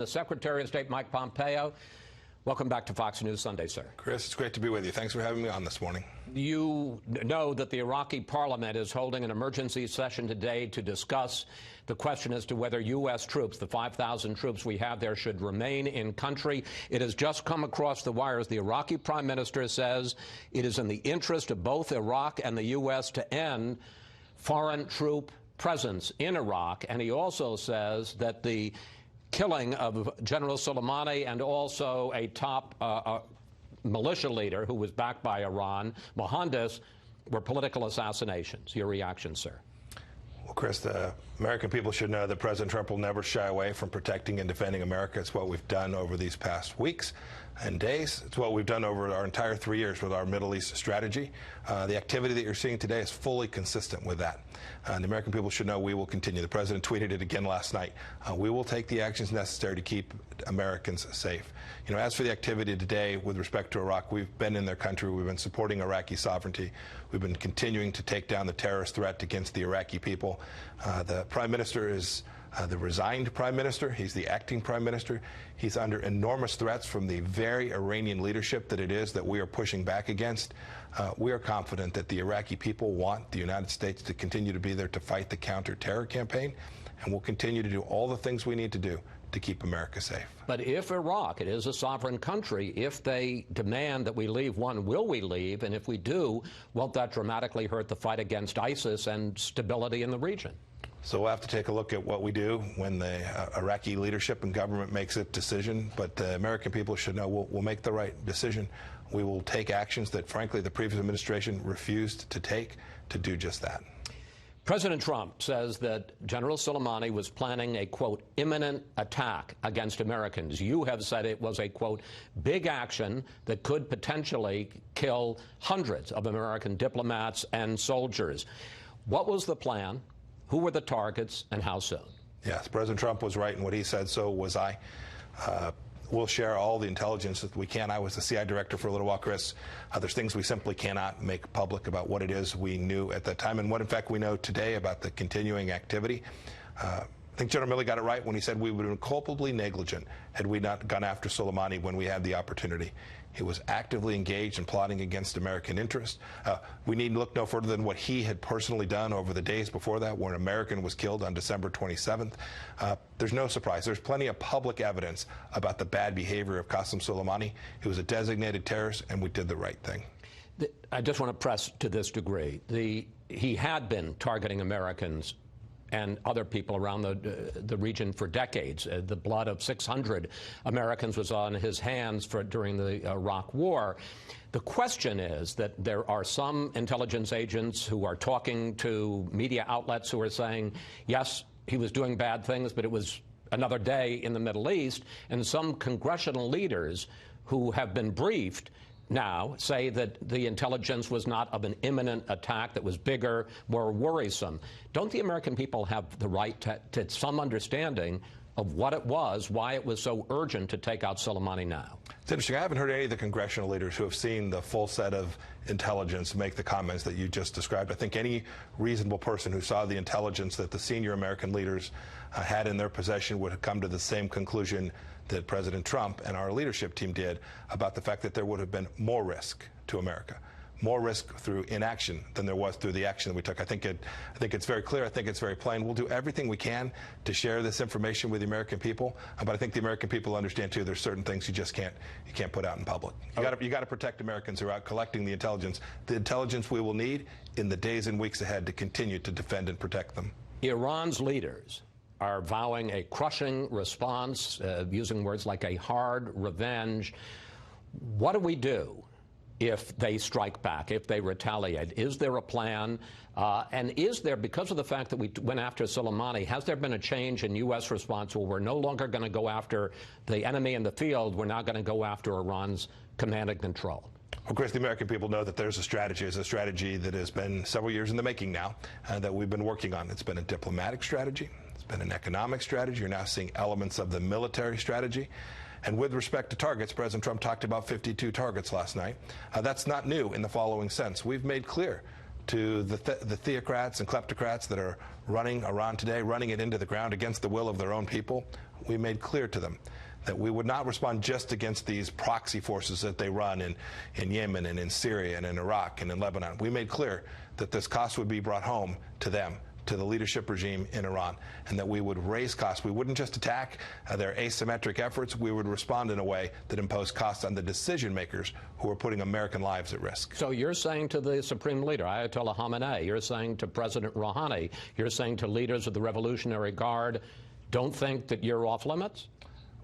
The Secretary of State, Mike Pompeo, welcome back to Fox News Sunday, sir. Chris, it's great to be with you. Thanks for having me on this morning. You know that the Iraqi parliament is holding an emergency session today to discuss the question as to whether U.S. troops, the 5,000 troops we have there, should remain in country. It has just come across the wires. The Iraqi prime minister says it is in the interest of both Iraq and the U.S. to end foreign troop presence in Iraq, and he also says that the killing of General Soleimani and also a top militia leader who was backed by Iran, Mohandas, were political assassinations. Your reaction, sir? Well, Chris, the American people should know that President Trump will never shy away from protecting and defending America. It's what we've done over these past weeks and days. It's what we've done over our entire 3 years with our Middle East strategy. The activity that you're seeing today is fully consistent with that. The American people should know we will continue. The president tweeted it again last night. We will take the actions necessary to keep Americans safe. You know, as for the activity today with respect to Iraq, we've been in their country. We've been supporting Iraqi sovereignty. We've been continuing to take down the terrorist threat against the Iraqi people. The prime minister is the resigned prime minister. He's the acting prime minister. He's under enormous threats from the very Iranian leadership that it is that we are pushing back against. We are confident that the Iraqi people want the United States to continue to be there to fight the counter-terror campaign, and we'll continue to do all the things we need to do to keep America safe. But if Iraq, it is a sovereign country, if they demand that we leave, one, will we leave? And if we do, won't that dramatically hurt the fight against ISIS and stability in the region? So we'll have to take a look at what we do when the Iraqi leadership and government makes a decision. But the American people should know we'll make the right decision. We will take actions that, frankly, the previous administration refused to take to do just that. President Trump says that General Soleimani was planning a, quote, imminent attack against Americans. You have said it was a, quote, big action that could potentially kill hundreds of American diplomats and soldiers. What was the plan? Who were the targets, and how soon? Yes, President Trump was right in what he said, so was I. We'll share all the intelligence that we can. I was the CI director for a little while, Chris. There's things we simply cannot make public about what it is we knew at that time and what, in fact, we know today about the continuing activity. I think General Milley got it right when he said we would have been culpably negligent had we not gone after Soleimani when we had the opportunity. He was actively engaged in plotting against American interests. We need to look no further than what he had personally done over the days before that, where an American was killed on December 27th. There's no surprise. There's plenty of public evidence about the bad behavior of Qasem Soleimani. He was a designated terrorist, and we did the right thing. I just want to press to this degree. He had been targeting Americans and other people around the region for decades. The blood of 600 Americans was on his hands during the Iraq War. The question is that there are some intelligence agents who are talking to media outlets who are saying, yes, he was doing bad things, but it was another day in the Middle East, and some congressional leaders who have been briefed now say that the intelligence was not of an imminent attack that was bigger, more worrisome. Don't the American people have the right to some understanding of what it was, why it was so urgent to take out Soleimani now? It's interesting. I haven't heard any of the congressional leaders who have seen the full set of intelligence make the comments that you just described. I think any reasonable person who saw the intelligence that the senior American leaders had in their possession would have come to the same conclusion that President Trump and our leadership team did about the fact that there would have been more risk to America, more risk through inaction than there was through the action that we took. I think it's very clear. I think it's very plain. We'll do everything we can to share this information with the American people, but I think the American people understand too. There's certain things you just can't put out in public. You got to protect Americans who are out collecting the intelligence we will need in the days and weeks ahead to continue to defend and protect them. Iran's leaders are vowing a crushing response, using words like a hard revenge. What do we do if they strike back, if they retaliate? Is there a plan? And is there, because of the fact that we went after Soleimani, has there been a change in U.S. response where we're no longer going to go after the enemy in the field, we're now going to go after Iran's command and control? Well, Chris, the American people know that there's a strategy. It's a strategy that has been several years in the making now, that we've been working on. It's been a diplomatic strategy. It's been an economic strategy. You're now seeing elements of the military strategy. And with respect to targets, President Trump talked about 52 targets last night. That's not new in the following sense. We've made clear to the theocrats and kleptocrats that are running Iran today, running it into the ground against the will of their own people. we made clear to them that we would not respond just against these proxy forces that they run in Yemen and in Syria and in Iraq and in Lebanon. We made clear that this cost would be brought home to them, to the leadership regime in Iran, and that we would raise costs. We wouldn't just attack their asymmetric efforts. We would respond in a way that imposed costs on the decision makers who are putting American lives at risk. So you're saying to the Supreme Leader, Ayatollah Khamenei, you're saying to President Rouhani, you're saying to leaders of the Revolutionary Guard, don't think that you're off limits?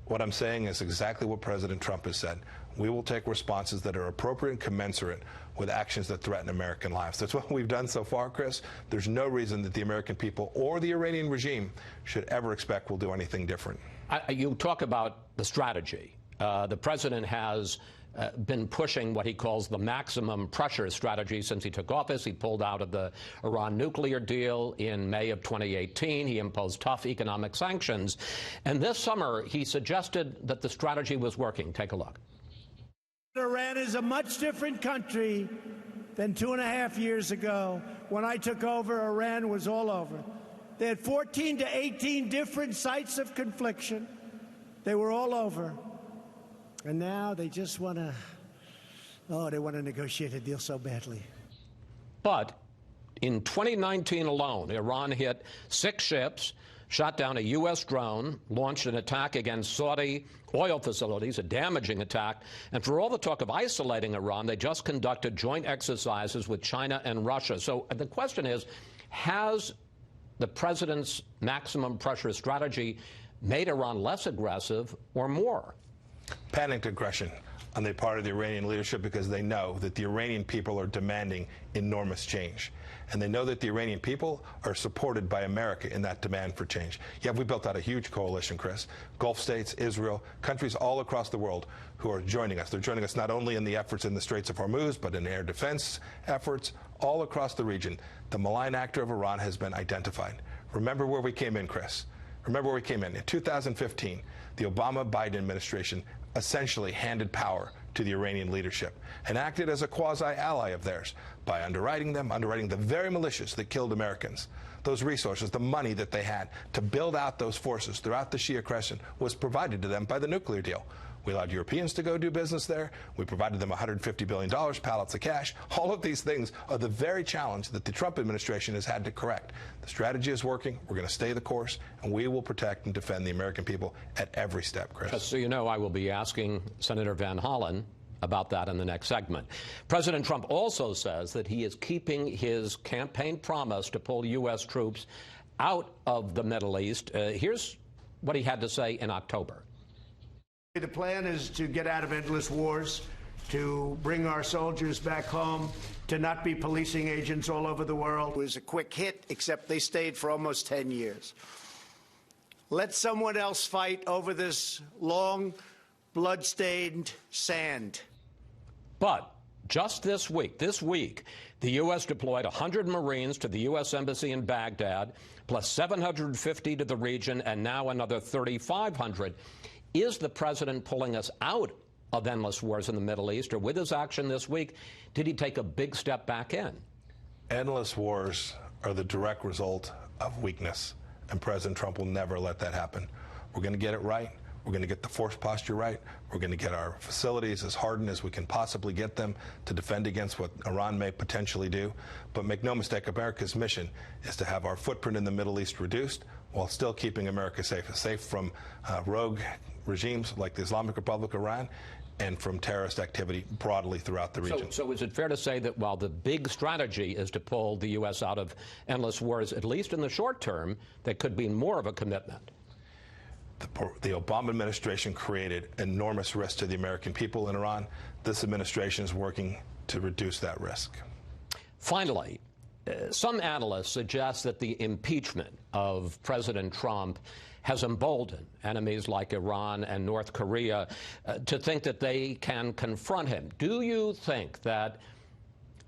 What I'm saying is exactly what President Trump has said. We will take responses that are appropriate and commensurate with actions that threaten American lives. That's what we've done so far, Chris. There's no reason that the American people or the Iranian regime should ever expect we'll do anything different. You talk about the strategy. The president has been pushing what he calls the maximum pressure strategy since he took office. He pulled out of the Iran nuclear deal in May of 2018. He imposed tough economic sanctions. And this summer, he suggested that the strategy was working. Take a look. Iran is a much different country than 2.5 years ago. When I took over, Iran was all over. They had 14 to 18 different sites of confliction. They were all over. And now they just want to, they want to negotiate a deal so badly. But in 2019 alone, Iran hit 6 ships, shot down a U.S. drone, launched an attack against Saudi oil facilities, a damaging attack. And for all the talk of isolating Iran, they just conducted joint exercises with China and Russia. So the question is, has the president's maximum pressure strategy made Iran less aggressive or more? Panicked aggression on the part of the Iranian leadership because they know that the Iranian people are demanding enormous change. And they know that the Iranian people are supported by America in that demand for change. Yeah, we built out a huge coalition, Chris. Gulf states, Israel, countries all across the world who are joining us. They're joining us not only in the efforts in the Straits of Hormuz, but in air defense efforts all across the region. The malign actor of Iran has been identified. Remember where we came in, Chris. Remember where we came in. In 2015, the Obama-Biden administration essentially handed power to the Iranian leadership and acted as a quasi-ally of theirs by underwriting them, underwriting the very militias that killed Americans. Those resources, the money that they had to build out those forces throughout the Shia Crescent was provided to them by the nuclear deal. We allowed Europeans to go do business there. We provided them $150 billion, pallets of cash. All of these things are the very challenge that the Trump administration has had to correct. The strategy is working. We're going to stay the course, and we will protect and defend the American people at every step, Chris. Just so you know, I will be asking Senator Van Hollen about that in the next segment. President Trump also says that he is keeping his campaign promise to pull U.S. troops out of the Middle East. Here's what he had to say in October. The plan is to get out of endless wars, to bring our soldiers back home, to not be policing agents all over the world. It was a quick hit, except they stayed for almost 10 years. Let someone else fight over this long, blood-stained sand. But just this week, the U.S. deployed 100 Marines to the U.S. Embassy in Baghdad, plus 750 to the region, and now another 3,500. Is the president pulling us out of endless wars in the Middle East, or with his action this week, did he take a big step back in? Endless wars are the direct result of weakness, and President Trump will never let that happen. We're going to get it right. We're going to get the force posture right. We're going to get our facilities as hardened as we can possibly get them to defend against what Iran may potentially do. But make no mistake, America's mission is to have our footprint in the Middle East reduced while still keeping America safe from rogue regimes like the Islamic Republic of Iran and from terrorist activity broadly throughout the region. So is it fair to say that while the big strategy is to pull the U.S. out of endless wars, at least in the short term, there could be more of a commitment? The Obama administration created enormous risk to the American people in Iran. This administration is working to reduce that risk. Finally, some analysts suggest that the impeachment of President Trump has emboldened enemies like Iran and North Korea to think that they can confront him. Do you think that,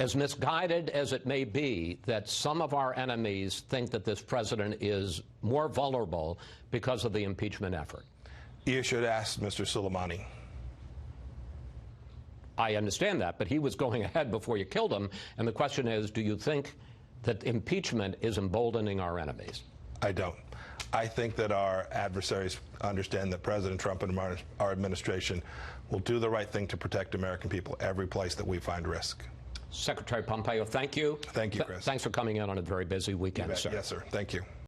as misguided as it may be, that some of our enemies think that this president is more vulnerable because of the impeachment effort? You should ask Mr. Soleimani. I understand that, but he was going ahead before you killed him. And the question is, do you think that impeachment is emboldening our enemies? I don't. I think that our adversaries understand that President Trump and our administration will do the right thing to protect American people every place that we find risk. Secretary Pompeo, thank you. Thank you, Chris. Thanks for coming in on a very busy weekend, sir. Yes, sir. Thank you.